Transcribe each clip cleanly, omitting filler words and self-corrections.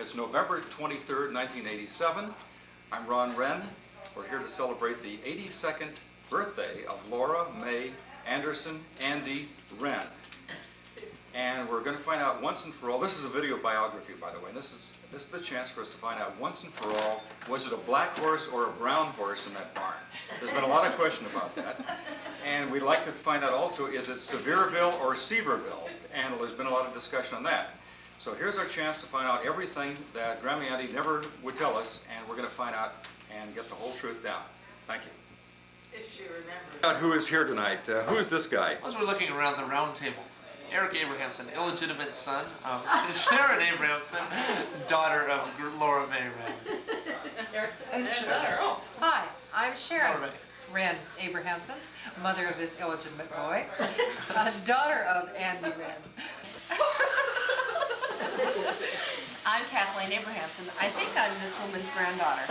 It's November 23rd, 1987. I'm Wren. We're here to celebrate the 82nd birthday of Laura Mae Anderson Andy Wren. And we're going to find out once and for all, this is a video biography, by the way, and this is the chance for us to find out once and for all, was it a black horse or a brown horse in that barn? There's been a lot of question about that. And we'd like to find out also, is it Sevierville or Seaverville? And there's been a lot of discussion on that. So here's our chance to find out everything that Grandma Auntie never would tell us, and we're going to find out and get the whole truth down. Thank you. If she remembers. Who is here tonight? Who is this guy? As we're looking around the round table, Eric Abrahamson, illegitimate son of Sharon Abrahamson, daughter of Laura Mae Wren. And daughter. Oh. Hi, I'm Sharon Laura Wren Abrahamson, mother of this illegitimate boy, daughter of Andy Wren. I'm Kathleen Abrahamson. I think I'm this woman's granddaughter.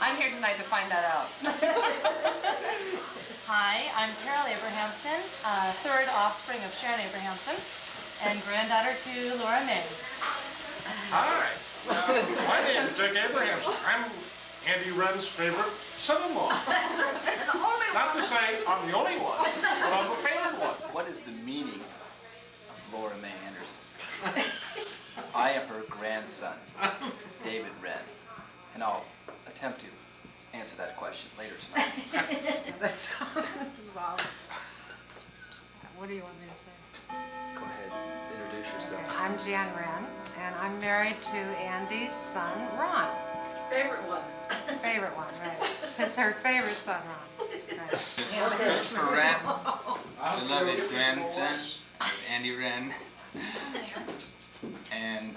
I'm here tonight to find that out. Hi, I'm Carol Abrahamson, third offspring of Sharon Abrahamson, and granddaughter to Laura Mae. Hi, my name is Dick Abrahamson. I'm Andy Wren's favorite son-in-law. Not to say I'm the only one, but I'm the favorite one. What is the meaning of Laura Mae Anderson? I am her grandson, David Wren, and I'll attempt to answer that question later tonight. That's all. What do you want me to say? Go ahead, introduce yourself. I'm Jan Wren, and I'm married to Andy's son, Ron. Favorite one. Favorite one, right. It's her favorite son, Ron. Right. Christopher Wren, beloved grandson of Andy Wren, and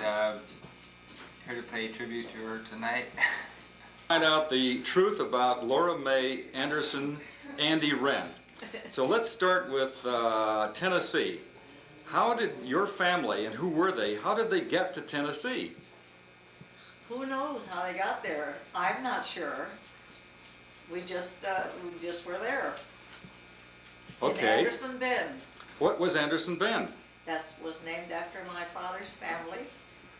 here to pay tribute to her tonight. Find out the truth about Laura Mae Anderson Andy Wren. So let's start with Tennessee. How did your family, and who were they, how did they get to Tennessee? Who knows how they got there? I'm not sure. We just were there. Okay. In Anderson Bend. What was Anderson Bend? That was named after my father's family,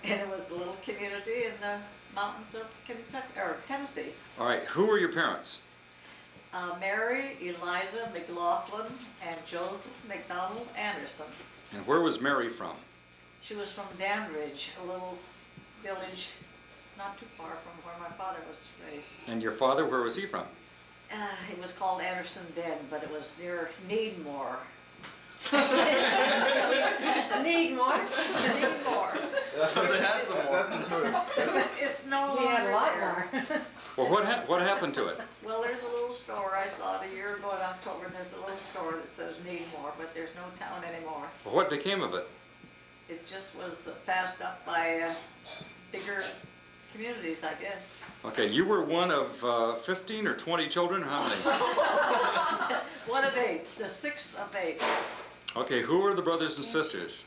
and it was a little community in the mountains of Kentucky, or Tennessee. All right, who were your parents? Mary Eliza McLaughlin and Joseph McDonald Anderson. And where was Mary from? She was from Danbridge, a little village not too far from where my father was raised. And your father, where was he from? It was called Anderson Bend, but it was near Needmore. Needmore? Needmore. So they had some more. It's no He had longer a lot there. more. Well, what happened to it? Well, there's a little store I saw it a year ago in October, and there's a little store that says Needmore, but there's no town anymore. Well, what became of it? It just was passed up by bigger communities, I guess. Okay, you were one of 15 or 20 children? How many? One of 8, the 6th of 8. Okay, who were the brothers and sisters?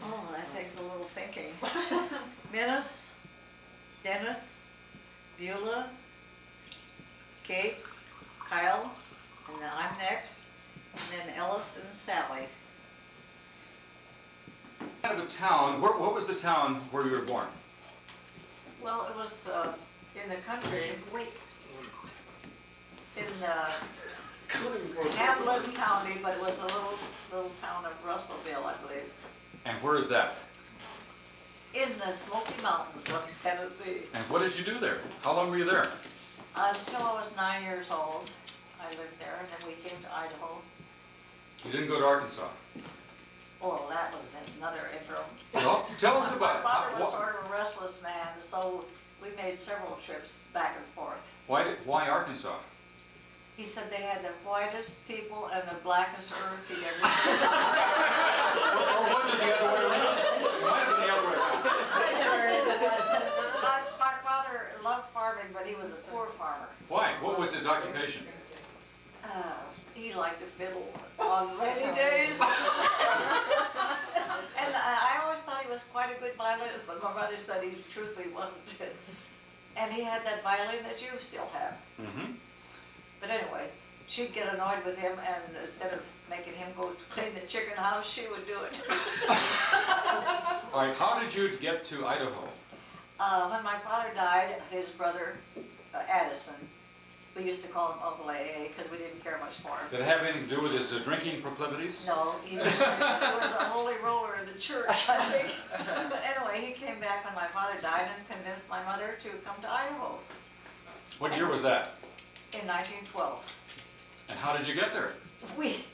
Oh, that takes a little thinking. Minus, Dennis, Beulah, Kate, Kyle, and then I'm next, and then Ellis and Sally. Out of a town, what was the town where you were born? Well, it was in the country. In Hamlin County, but it was a little town of Russellville, I believe. And where is that? In the Smoky Mountains of Tennessee. And what did you do there? How long were you there? Until I was 9 years old, I lived there, and then we came to Idaho. You didn't go to Arkansas? Well, that was another interim. Well, tell us about it. My father was sort of a restless man, so we made several trips back and forth. Why Arkansas? He said they had the whitest people and the blackest earth he'd ever seen. Or was it the other way around? It might have been the other way around. My father loved farming, but he was a poor farmer. Why? What was his occupation? He liked to fiddle on rainy days. And I always thought he was quite a good violinist, but my mother said he truthfully wasn't. And he had that violin that you still have. Mm-hmm. But anyway, she'd get annoyed with him, and instead of making him go clean the chicken house, she would do it. All right, how did you get to Idaho? When my father died, his brother, Addison, we used to call him Uncle AA because we didn't care much for him. Did it have anything to do with his drinking proclivities? No, he was a holy roller in the church, I think. But anyway, he came back when my father died and convinced my mother to come to Idaho What year was that? in 1912. And how did you get there? We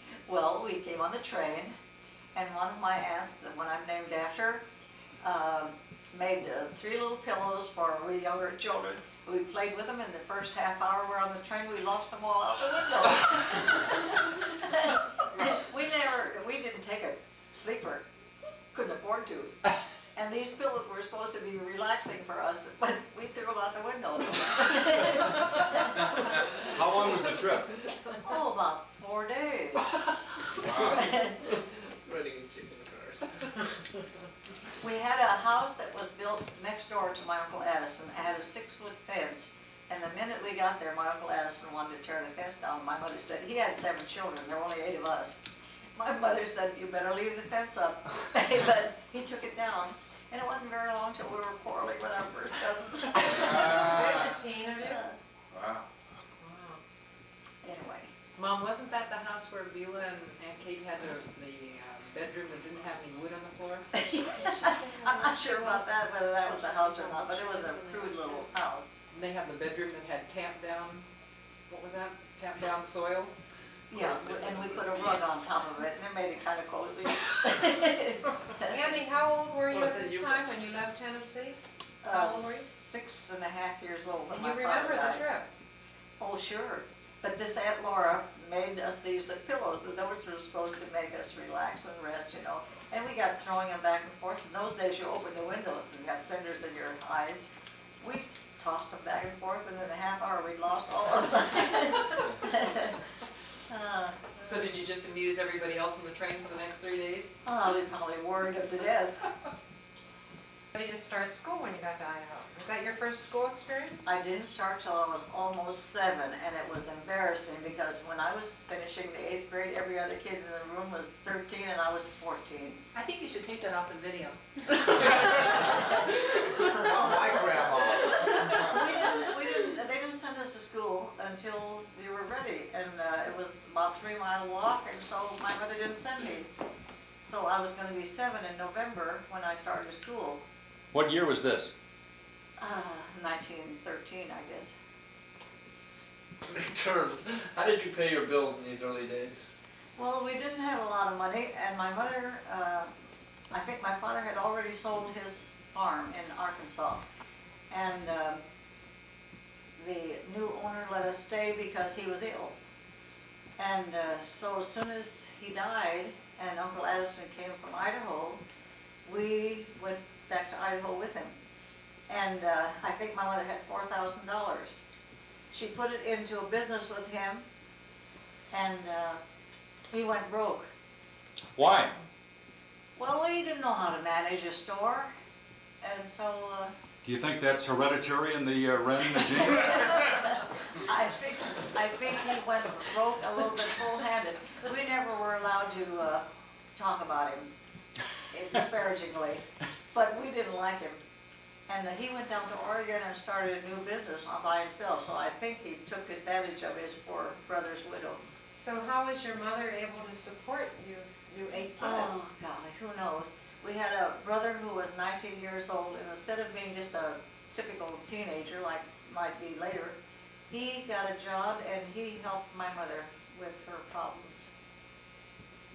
came on the train, and one of my aunts, the one I'm named after, made 3 little pillows for we younger children. We played with them in the first half hour we're on the train. We lost them all out the window. we didn't take a sleeper, couldn't afford to. And these pillows were supposed to be relaxing for us, but we threw them out the window. How long was the trip? Oh, about 4 days. Running chicken cars. We had a house that was built next door to my Uncle Addison. It had a 6-foot fence. And the minute we got there, my Uncle Addison wanted to tear the fence down. My mother said, he had 7 children, there were only 8 of us. My mother said, you better leave the fence up. But he took it down. And it wasn't very long till we were quarreling with our first cousins. 15 of you? Wow. Wow. Anyway, Mom, wasn't that the house where Beulah and Aunt Kate had the bedroom that didn't have any wood on the floor? I'm not sure about that, whether that was a house or not, but it was a crude little house. They had the bedroom that had tamped down, what was that? Tamped down soil? Yeah, and we put a rug on top of it, and it made it kind of cozy. Andy, how old were you at this time when you left Tennessee? How old were you? 6.5 years old when And my you father remember died. the trip? Oh, sure. But this Aunt Laura made us these pillows. Those were supposed to make us relax and rest, you know. And we got throwing them back and forth. In those days, you opened the windows and got cinders in your eyes. We tossed them back and forth, and in a half hour, we lost all of them. So did you just amuse everybody else on the train for the next 3 days? We probably worried them to death. Ready to start school when you got to Idaho? Was that your first school experience? I didn't start till I was almost 7, and it was embarrassing because when I was finishing the 8th grade, every other kid in the room was 13 and I was 14. I think you should take that off the video. Oh, my grandma. They didn't send us to school until we were ready, and it was about a 3-mile walk, and so my mother didn't send me. So I was going to be 7 in November when I started school. What year was this? 1913, I guess. Terms. How did you pay your bills in these early days? Well, we didn't have a lot of money, and my mother, I think my father had already sold his farm in Arkansas, and the new owner let us stay because he was ill. And so as soon as he died, and Uncle Addison came from Idaho, we went back to Idaho with him. And I think my mother had $4,000. She put it into a business with him, and he went broke. Why? Well, he didn't know how to manage a store, and so Do you think that's hereditary in the Wren gene? I think he went broke a little bit full-handed. We never were allowed to talk about him disparagingly, but we didn't like him. And he went down to Oregon and started a new business all by himself, so I think he took advantage of his poor brother's widow. So how was your mother able to support you 8 kids? Oh, golly, who knows? We had a brother who was 19 years old, and instead of being just a typical teenager like might be later, he got a job and he helped my mother with her problems.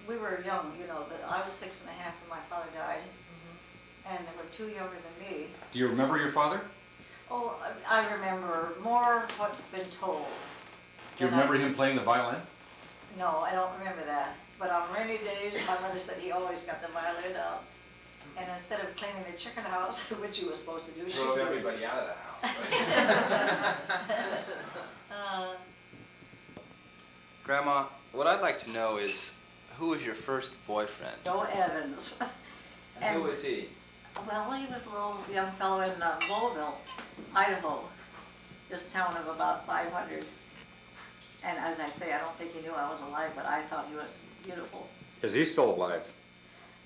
We were young, you know, I was 6.5 when my father died, and they were 2 younger than me. Do you remember your father? Oh, I remember more what's been told. Do you than I remember him playing the violin? No, I don't remember that. But on rainy days, my mother said he always got the violin out. And instead of cleaning the chicken house, which he was supposed to do, she Drove did. everybody out of the house. Grandma, what I'd like to know is, who was your first boyfriend? Joe Evans. And who was he? Well, he was a little young fellow in Bowlville, Idaho, this town of about 500. And as I say, I don't think he knew I was alive, but I thought he was beautiful. Is he still alive?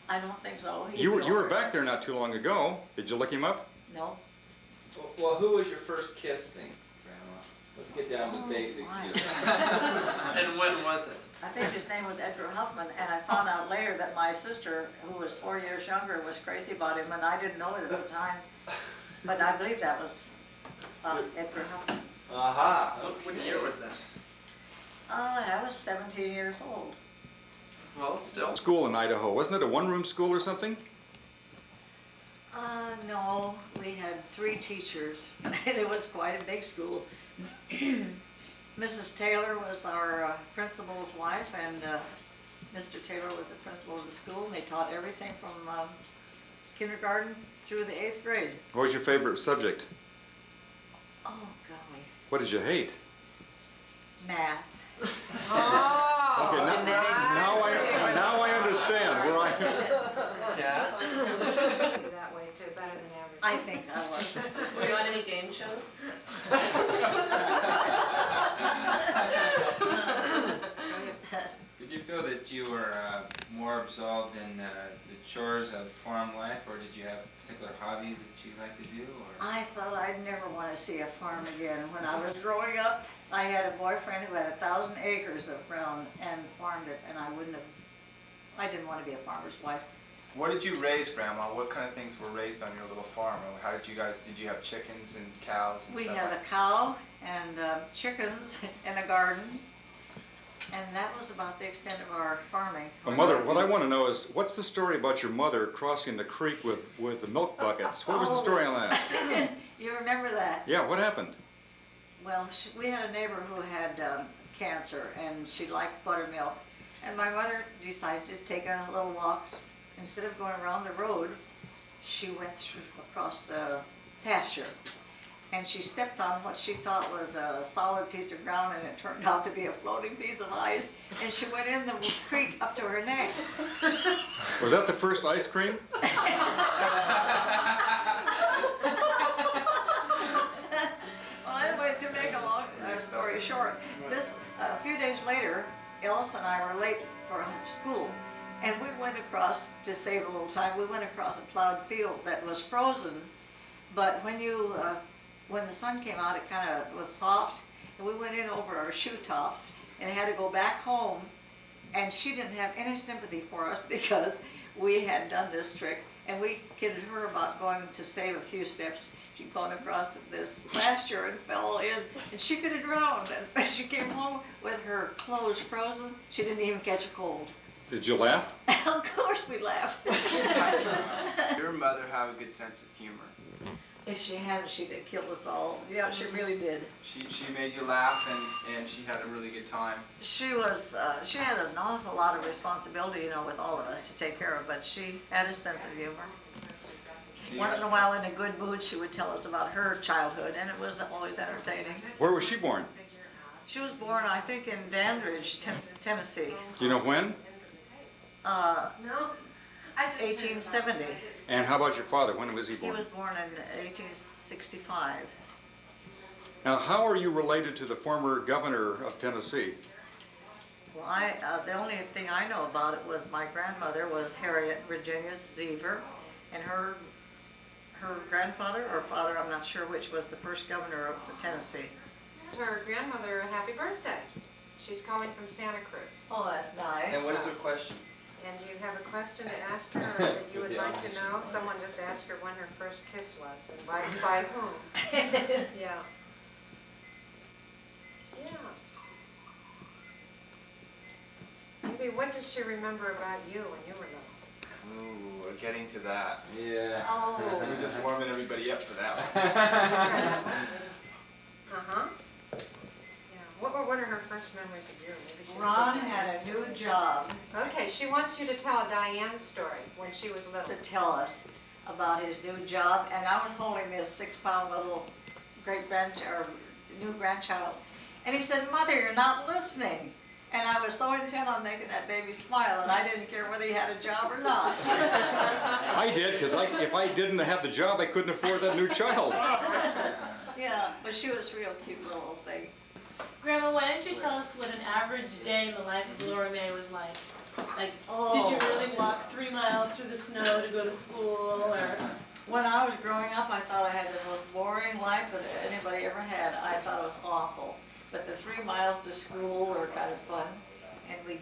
I don't think so. You were back there not too long ago. Did you look him up? No. Well, who was your first kiss thing, Grandma? Let's get down to Oh, basics my. here. And when was it? I think his name was Edgar Huffman, and I found out later that my sister, who was 4 years younger, was crazy about him, and I didn't know it at the time. But I believe that was Edgar Huffman. Aha. What year was that? I was 17 years old. Well, still. School in Idaho, wasn't it a one-room school or something? No, we had 3 teachers, and it was quite a big school. Mrs. Taylor was our principal's wife, and Mr. Taylor was the principal of the school, and they taught everything from kindergarten through the 8th grade. What was your favorite subject? Oh, golly, What did you hate? math. Oh, Okay, now I understand where I. Yeah. That way too, better than average. I think I was. Were you on any game shows? Did you feel that you were more absorbed in the chores of farm life, or did you have particular hobbies that you like to do? Or? I thought I'd never want to see a farm again. When I was growing up, I had a boyfriend who had 1,000 acres of ground and farmed it, and I didn't want to be a farmer's wife. What did you raise, Grandma? What kind of things were raised on your little farm? Or how did you have chickens and cows and We stuff? had a cow and chickens and a garden, and that was about the extent of our farming. Well, Mother, what I want to know is, what's the story about your mother crossing the creek with the milk buckets? What was the story on that? You remember that? Yeah, what happened? Well, we had a neighbor who had cancer, and she liked buttermilk. And my mother decided to take a little walk. Instead of going around the road, she went across the pasture. And she stepped on what she thought was a solid piece of ground, and it turned out to be a floating piece of ice. And she went in the creek up to her neck. Was that the first ice cream? Well, anyway, to make a long story short, a few days later, Ellis and I were late for school, and we went across, to save a little time, we went across a plowed field that was frozen, but when the sun came out, it kind of was soft, and we went in over our shoe tops and had to go back home, and she didn't have any sympathy for us because we had done this trick, and we kidded her about going to save a few steps. She'd gone across this pasture and fell in, and she could have drowned. And when she came home with her clothes frozen, she didn't even catch a cold. Did you laugh? Of course we laughed. Your mother have a good sense of humor. If she hadn't, she'd have killed us all. Yeah, she really did. She made you laugh, and she had a really good time. She had an awful lot of responsibility, with all of us to take care of, but she had a sense of humor. Once in a while, in a good mood, she would tell us about her childhood, and it was always entertaining. Where was she born? She was born, I think, in Dandridge, Tennessee, Do you know when? 1870. And how about your father? When was he He born? was born in 1865. Now, how are you related to the former governor of Tennessee? Well, the only thing I know about it was my grandmother was Harriet Virginia Seaver, and her grandfather or father, I'm not sure which, was the first governor of Tennessee. Her grandmother a happy birthday. She's calling from Santa Cruz. Oh, that's nice. And what is her question? And do you have a question to ask her or that you would like to know? Someone just asked her when her first kiss was and by whom. Yeah. Yeah. Maybe what does she remember about you when you were little? Ooh, we're getting to that. Yeah. Oh. We're just warming everybody up for that one. Uh-huh. Yeah. What are her first memories of you? Maybe she's Ron good to had a answer. new job Okay, she wants you to tell Diane's story when she was little. to tell us about his new job, and I was holding this 6-pound little new grandchild, and he said, "Mother, you're not listening." And I was so intent on making that baby smile, and I didn't care whether he had a job or not. I did, because if I didn't have the job, I couldn't afford that new child. Yeah, but she was a real cute little thing. Grandma, why don't you tell us what an average day in the life of Laura May was like? Like, Oh. did you really walk 3 miles through the snow to go to school, or When I was growing up, I thought I had the most boring life that anybody ever had. I thought it was awful. But the 3 miles to school were kind of fun. And we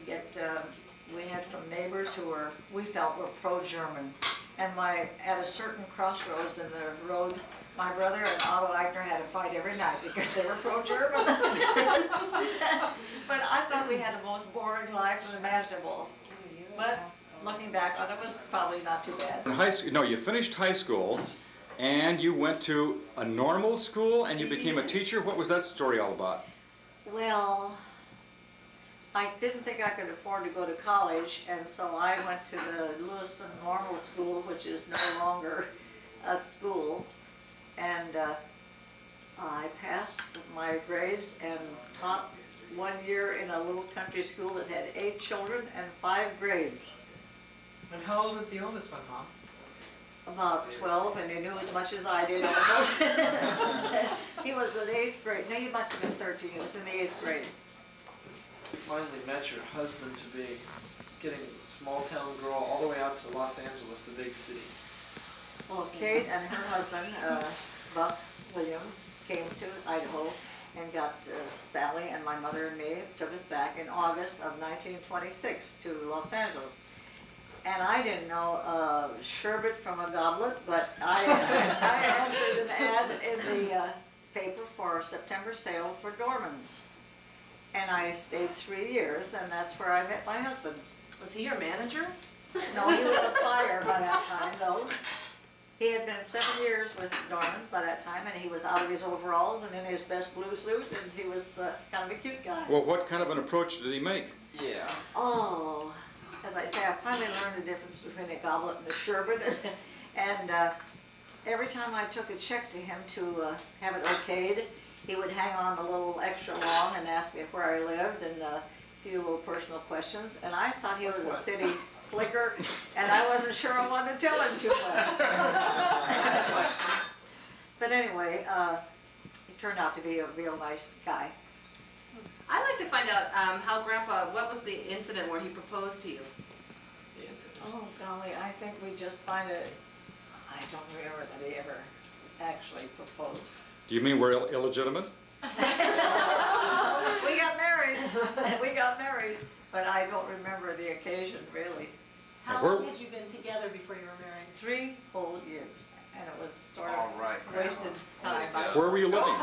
had some neighbors who we felt were pro-German. And at a certain crossroads in the road, my brother and Otto Eichner had a fight every night because they were pro-German. But I thought we had the most boring life imaginable. But looking back on it, was probably not too bad. In high school, no, you finished high school, and you went to a normal school, and you became a teacher. What was that story all about? Well, I didn't think I could afford to go to college, and so I went to the Lewiston Normal School, which is no longer a school, and I passed my grades and taught 1 year in a little country school that had 8 children and 5 grades. And how old was the oldest one, Mom? About 12, and he knew as much as I did almost. He was in 8th grade. No, he must have been 13. He was in the 8th grade. You finally met your husband to be, getting a small town girl all the way out to Los Angeles, the big city. Well, Kate and her husband, Buck Williams, came to Idaho and got Sally and my mother and me, took us back in August of 1926 to Los Angeles. And I didn't know sherbet from a goblet, but I answered an ad in the paper for a September sale for Dorman's. And I stayed 3 years, and that's where I met my husband. Was he your manager? No, he was a buyer by that time, though. He had been 7 years with Dorman's by that time, and he was out of his overalls and in his best blue suit, and he was kind of a cute guy. Well, what kind of an approach did he make? Yeah. Oh, as I say, I finally learned the difference between a goblet and a sherbet, and every time I took a check to him to have it okayed, he would hang on a little extra long and ask me where I lived and a few little personal questions, and I thought he was a city slicker, and I wasn't sure I wanted to tell him too much. But anyway, he turned out to be a real nice guy. I'd like to find out how Grandpa, what was the incident where he proposed to you? Oh golly, I think we just find it, I don't remember that he ever actually proposed. Do you mean we're illegitimate? We got married, but I don't remember the occasion really. How long had you been together before you were married? 3 whole years, and it was sort of All right. wasted time. Where were you living?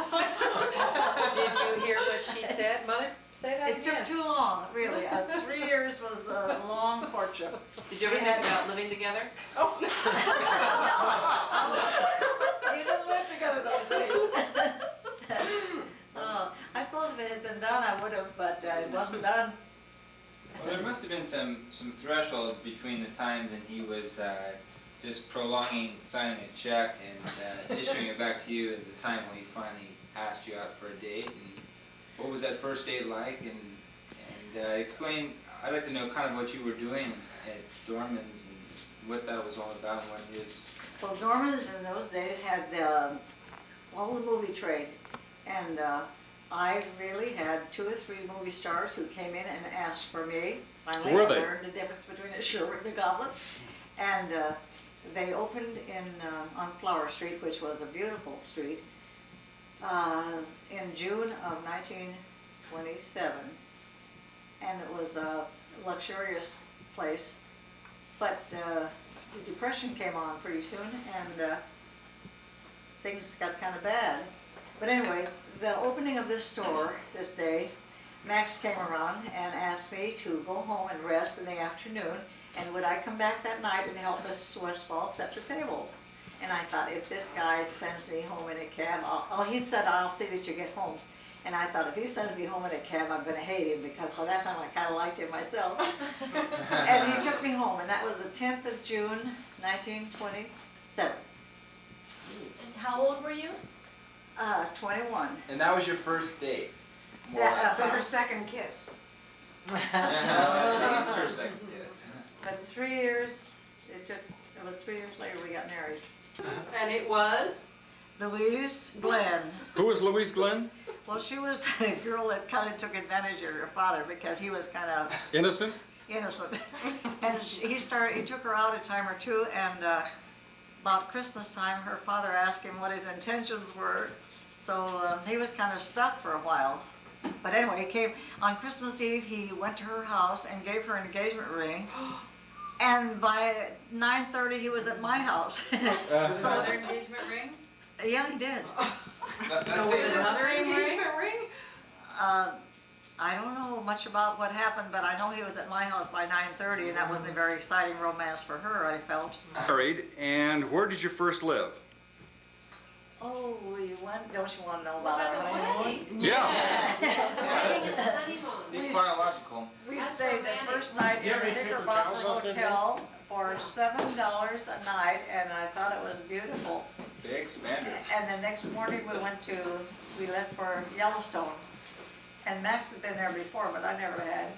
Did you hear what she said, Mother? Say that It took again. too long, really. 3 years was a long courtship. Did you ever think about living together? Oh. You didn't live together those days. I suppose if it had been done, I would have, but it wasn't done. Well, there must have been some threshold between the time that he was just prolonging signing a check and issuing it back to you and the time when he finally asked you out for a date. And what was that first date like? And explain, I'd like to know kind of what you were doing at Dorman's and what that was all about and what his... Well, Dorman's in those days had all the movie trade, and I really had 2 or 3 movie stars who came in and asked for me. Finally, Who were I they? learned the difference between a sherbet and a goblet. And they opened on Flower Street, which was a beautiful street, in June of 1927. And it was a luxurious place, but the Depression came on pretty soon, and things got kind of bad. But anyway, the opening of this store this day, Max came around and asked me to go home and rest in the afternoon, and would I come back that night and help Mrs. Westfall set the tables. And I thought, if this guy sends me home in a cab, he said, I'll see that you get home. And I thought, if he sends me home in a cab, I'm going to hate him, because by that time I kind of liked him myself. And he took me home, and that was the 10th of June, 1927. And how old were you? 21. And that was your first date? More or That, less. So her second kiss. At least for a second, yes. But 3 years, it was 3 years later we got married. And it was? Louise Glenn. Who was Louise Glenn? Well, she was a girl that kind of took advantage of her father because he was kind of Innocent? innocent. And he took her out a time or two, and about Christmas time, her father asked him what his intentions were. So he was kind of stuck for a while. But anyway, he came on Christmas Eve. He went to her house and gave her an engagement ring. And by 9:30, he was at my house. So, Another engagement ring? yeah, he did. Was it the same engagement ring? I don't know much about what happened, but I know he was at my house by 9:30, and that wasn't a very exciting romance for her, I felt. Married, and where did you first live? Oh, we went, don't you want to know about our honeymoon? Yeah. Wedding is a honeymoon. Be chronological. We That's stayed the romantic. first night Do you in have the any paper Knickerbocker towels out there, Hotel for $7 a night, and I thought it was beautiful. Big spender. And the next morning, we left for Yellowstone. And Max had been there before, but I never had.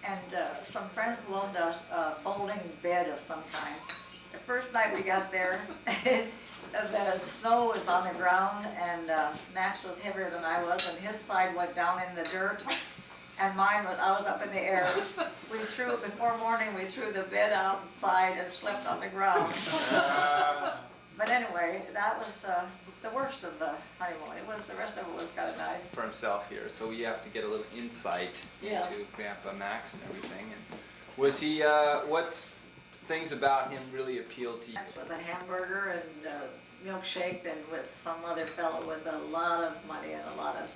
And some friends loaned us a folding bed of some kind. The first night we got there, the snow was on the ground, and Max was heavier than I was, and his side went down in the dirt, and I was up in the air. Before morning, we threw the bed outside and slept on the ground. But anyway, that was the worst of the honeymoon. The rest of it was kind of nice. For himself here, so we have to get a little insight Yeah. into Grandpa Max and everything. And was he? What's things about him really appealed to you? Max was a hamburger and milkshake, and with some other fellow with a lot of money and a lot of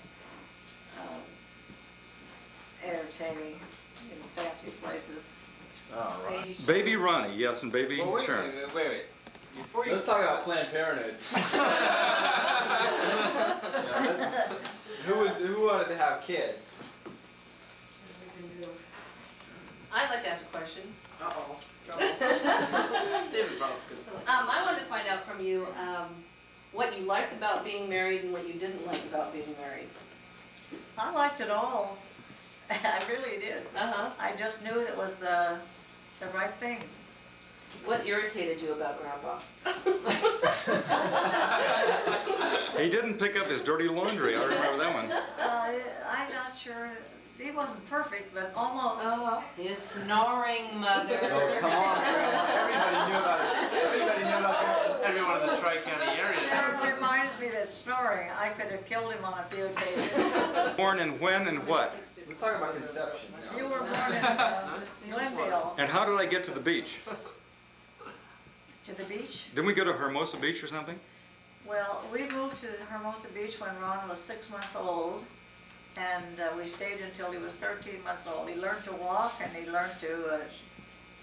entertaining in fancy places. Oh, right. Baby Ronnie, yes, and baby Well, Sharon. wait. Before you Let's talk about Planned Parenthood. Who wanted to have kids? I'd like to ask a question. Uh-oh. David Bronfus. I wanted to find out from you what you liked about being married and what you didn't like about being married. I liked it all. I really did. Uh-huh. I just knew it was the right thing. What irritated you about Grandpa? He didn't pick up his dirty laundry. I remember that one. I'm not sure. He wasn't perfect, but almost. His snoring mother. Oh, come on, Grandma. Everybody knew about it. Everybody knew about it. Everyone in the Tri-County area. It reminds me that snoring, I could have killed him on a few occasions. Born and when and what? Let's talk about conception now. You were born in Glendale. And how did I get to the beach? To the beach? Didn't we go to Hermosa Beach or something? Well, we moved to Hermosa Beach when Ron was 6 months old, and we stayed until he was 13 months old. He learned to walk, and he learned to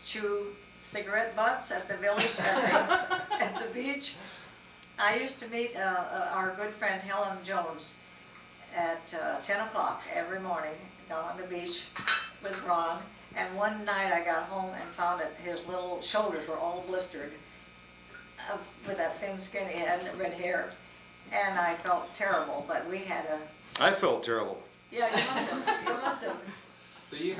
chew cigarette butts at the village, at the beach. I used to meet our good friend Helen Jones at 10 o'clock every morning down on the beach with Ron. And one night I got home and found that his little shoulders were all blistered with that thin skin he had and red hair. And I felt terrible, but we had a... I felt terrible. Yeah, you must have. You must have. So you.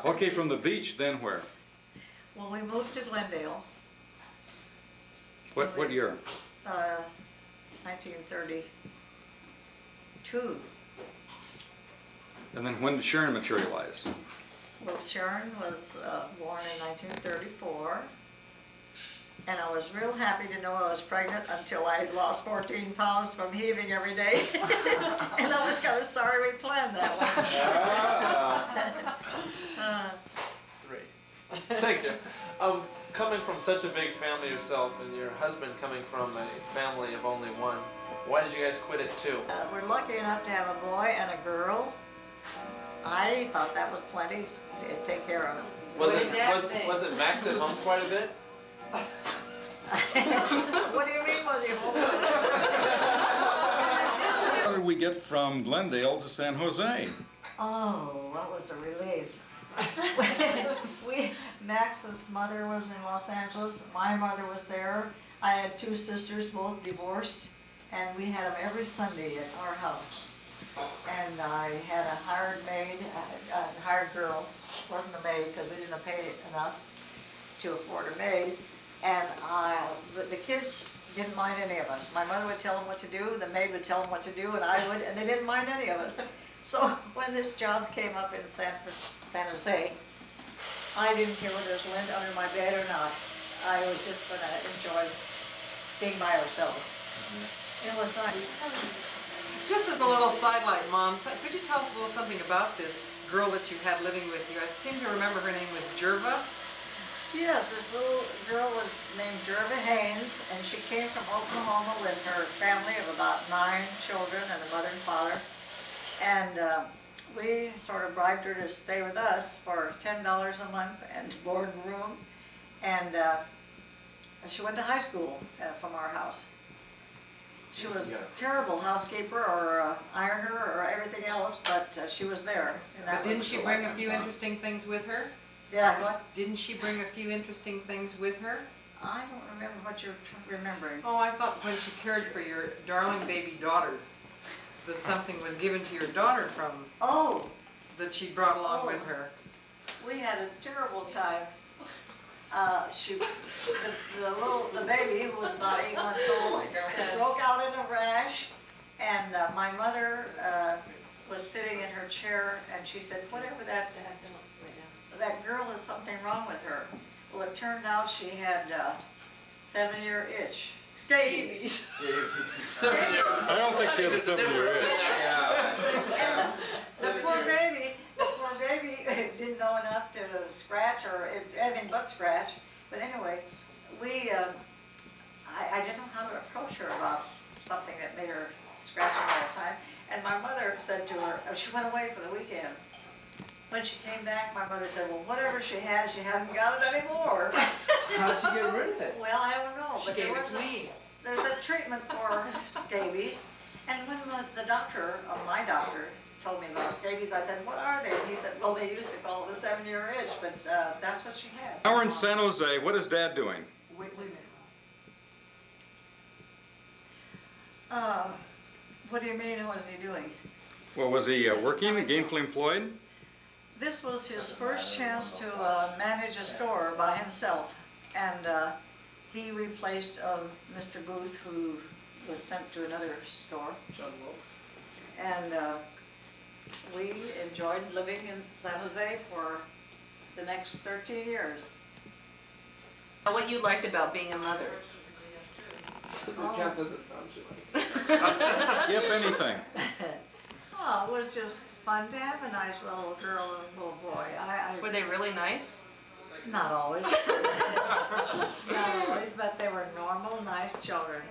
Okay, from the beach, then where? Well, we moved to Glendale, What year? 1932. And then when did Sharon materialize? Well, Sharon was born in 1934, and I was real happy to know I was pregnant until I had lost 14 pounds from heaving every day. And I was kind of sorry we planned that one. Great. Thank you. Coming from such a big family yourself, and your husband coming from a family of only one, why did you guys quit it too? We're lucky enough to have a boy and a girl. I thought that was plenty to take care of it. Was What it did Dad say? was it Max at home quite a bit? What do you mean, was he home? How did we get from Glendale to San Jose? Oh, that was a relief. Max's mother was in Los Angeles, my mother was there. I had two sisters, both divorced, and we had them every Sunday at our house. And I had a hired maid, a hired girl, wasn't a maid because we didn't pay enough to afford a maid. And the kids didn't mind any of us. My mother would tell them what to do, the maid would tell them what to do, and I would, and they didn't mind any of us. So when this job came up in San Jose, I didn't care whether it was wind under my bed or not. I was just gonna enjoy being by ourselves. It was nice. Just as a little sidelight, Mom, could you tell us a little something about this girl that you had living with you? I seem to remember her name was Jerva. Yes, this little girl was named Jerva Haynes, and she came from Oklahoma with her family of about 9 children and a mother and father. And we sort of bribed her to stay with us for $10 a month and board and room. And she went to high school from our house. She was a terrible housekeeper or ironer or everything else, but she was there. And that But didn't was she the bring a welcome few song. interesting things with her? Yeah, what? Didn't she bring a few interesting things with her? I don't remember what you're remembering. Oh, I thought when she cared for your darling baby daughter, that something was given to your daughter from, Oh, that she brought along with Oh. her. we had a terrible time. The baby, who was about 8 months old, broke out in a rash, and my mother was sitting in her chair, and she said, whatever that girl is, something wrong with her. Well, it turned out she had 7-year itch. Scabies. I don't think she had a 7-year itch. And the poor baby didn't know enough to scratch or anything but scratch. But anyway, I didn't know how to approach her about something that made her scratch all the time. And my mother said to her, she went away for the weekend. When she came back, my mother said, well, whatever she had, she hasn't got it anymore. How'd you get rid of it? Well, I don't know. She but gave there it was to me. There's a treatment for scabies. And when the doctor, my doctor, told me about scabies, I said, what are they? And he said, well, they used to call it a 7-year itch, but that's what she had. Now we're in San Jose. What is Dad doing? Wait a minute. What do you mean, what was he doing? Well, was he working, gainfully employed? This was his first chance to manage a store by himself. And he replaced Mr. Booth, who was sent to another store. And we enjoyed living in San Jose for the next 13 years. What you liked about being a mother? If anything. Oh, it was just fun to have a nice little girl and a little boy. Were they really nice? Not always. Not always, but they were normal, nice children.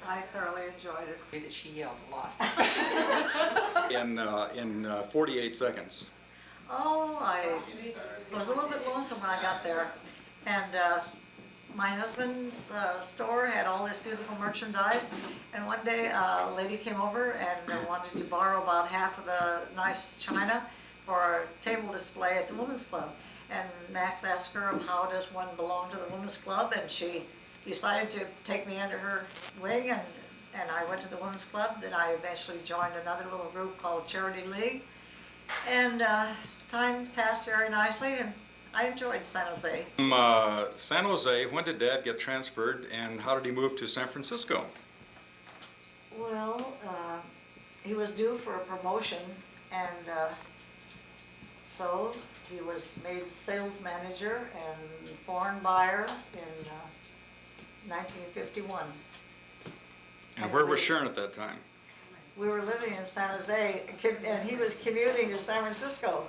I thoroughly enjoyed it. That she yelled a lot. In 48 seconds. Oh, I was a little bit lonesome when I got there. And my husband's store had all this beautiful merchandise. And one day a lady came over and wanted to borrow about half of the nice china for a table display at the Women's Club. And Max asked her, how does one belong to the Women's Club? And she decided to take me under her wing, and I went to the Women's Club. Then I eventually joined another little group called Charity League. And time passed very nicely, and I enjoyed San Jose. From San Jose, when did Dad get transferred, and how did he move to San Francisco? Well, he was due for a promotion, and so he was made sales manager and foreign buyer in 1951. And where was Sharon at that time? We were living in San Jose, and he was commuting to San Francisco.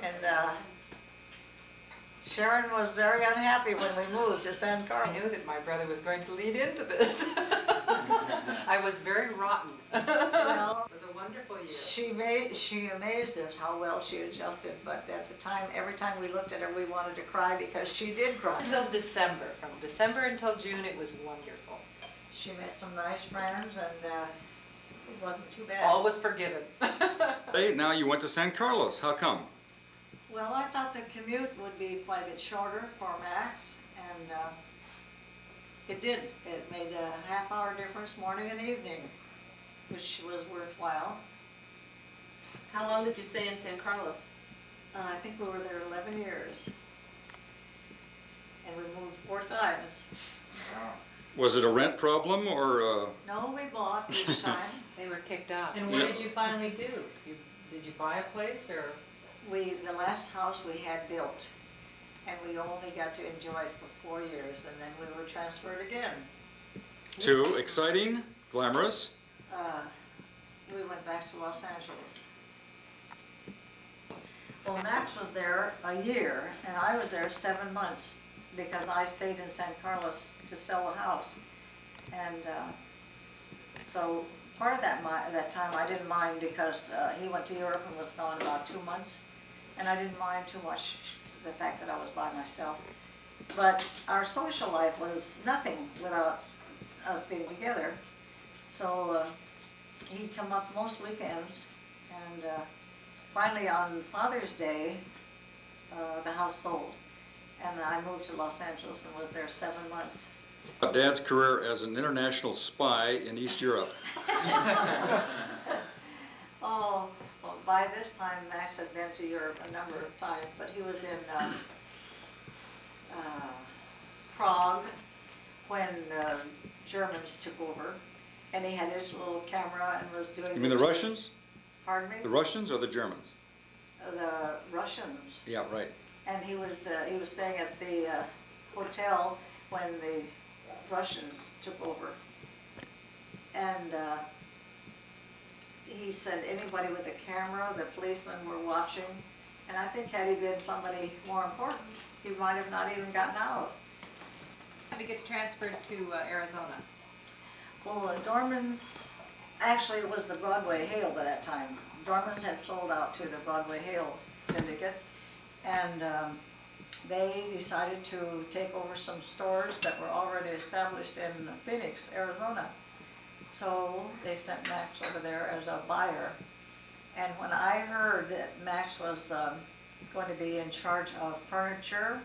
And Sharon was very unhappy when we moved to San I Carlos. knew that my brother was going to lead into this. I was very rotten. Well, It was a wonderful year. she amazed us how well she adjusted, but at the time, every time we looked at her, we wanted to cry because she did cry. Until December. From December until June, it was wonderful. She met some nice friends, and it wasn't too bad. All was forgiven. Hey, now you went to San Carlos. How come? Well, I thought the commute would be quite a bit shorter for Max, and it did. It made a half-hour difference morning and evening, which was worthwhile. How long did you stay in San Carlos? I think we were there 11 years, and we moved 4 times. Was it a rent problem or? No, we bought each time. They were kicked out. And what Yeah. did you finally do? Did you buy a place or? The last house we had built, only got to enjoy it for 4 years, and then we were transferred again. Too exciting, glamorous. We went back to Los Angeles. Well, Max was there a year, and I was there 7 months, because I stayed in San Carlos to sell a house. And so part of that time I didn't mind, because he went to Europe and was gone about 2 months, and I didn't mind too much the fact that I was by myself. But our social life was nothing without us being together. So he'd come up most weekends, and finally on Father's Day, the house sold, and I moved to Los Angeles and was there 7 months. Dad's career as an international spy in East Europe. Oh, well, by this time Max had been to Europe a number of times, but he was in Prague when Germans took over, and he had his little camera and was doing. You mean the Russians? Pardon me? The Russians or the Germans? The Russians. Yeah, right. And he was staying at the hotel when the Russians took over. And he said anybody with a camera, the policemen were watching. And I think had he been somebody more important, he might have not even gotten out. How did you get transferred to Arizona? Well, Dorman's, actually it was the Broadway Hale by that time. Dorman's had sold out to the Broadway Hale syndicate, and they decided to take over some stores that were already established in Phoenix, Arizona. So they sent Max over there as a buyer. And when I heard that Max was going to be in charge of furniture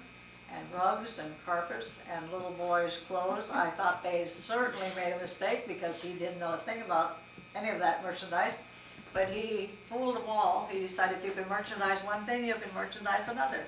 and rugs and carpets and little boys' clothes, I thought they certainly made a mistake, because he didn't know a thing about any of that merchandise. But he fooled them all. He decided if you can merchandise one thing, you can merchandise another.